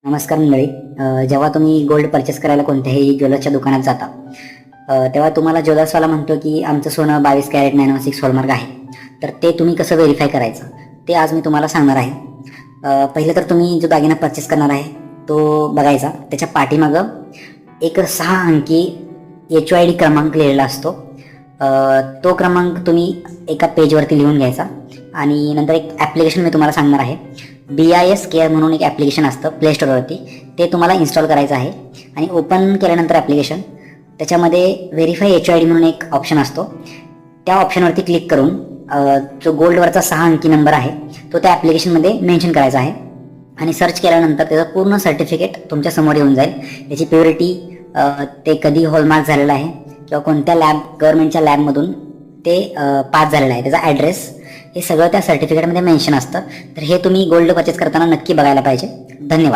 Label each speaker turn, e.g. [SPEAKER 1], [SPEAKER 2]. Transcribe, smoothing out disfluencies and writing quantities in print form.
[SPEAKER 1] नमस्कार मंडळी. जेव्हा तुम्ही गोल्ड परचेस करायला कोणत्याही ज्वेलर्सच्या दुकानात जाता तेव्हा तुम्हाला ज्वेलर्सवाला म्हणतो की आमचं सोनं 22 कॅरेट 916 हॉलमार्क आहे. तर ते तुम्ही कसं व्हेरीफाय करायचं ते आज मी तुम्हाला सांगणार आहे. पहिलं तर तुम्ही जो दागिना परचेस करणार आहे तो बघायचा. त्याच्या पाठीमागं एक 6 अंकी HYD क्रमांक लिहिलेला असतो. तो क्रमांक तुम्ही एका पेजवरती लिहून घ्यायचा आणि नंतर एक ॲप्लिकेशन मी तुम्हाला सांगणार आहे. BIS केअर म्हणून एक ॲप्लिकेशन असतं प्ले स्टोअरवरती, ते तुम्हाला इन्स्टॉल करायचं आहे. आणि ओपन केल्यानंतर ॲप्लिकेशन त्याच्यामध्ये व्हेरीफाय HYD म्हणून एक ऑप्शन असतो. त्या ऑप्शनवरती क्लिक करून जो गोल्डवरचा 6 अंकी नंबर आहे तो त्या ॲप्लिकेशनमध्ये मेन्शन करायचा आहे. आणि सर्च केल्यानंतर त्याचं पूर्ण सर्टिफिकेट तुमच्या समोर येऊन जाईल. त्याची प्युरिटी, ते कधी हॉलमार्क झालेलं आहे किंवा कोणत्या गव्हर्नमेंटच्या लॅबमधून ते पास झालेलं आहे, त्याचा ॲड्रेस, हे सगळं त्या सर्टिफिकेटमध्ये मेन्शन असतं. तर हे तुम्ही गोल्ड परचेस करताना नक्की बघायला पाहिजे. धन्यवाद.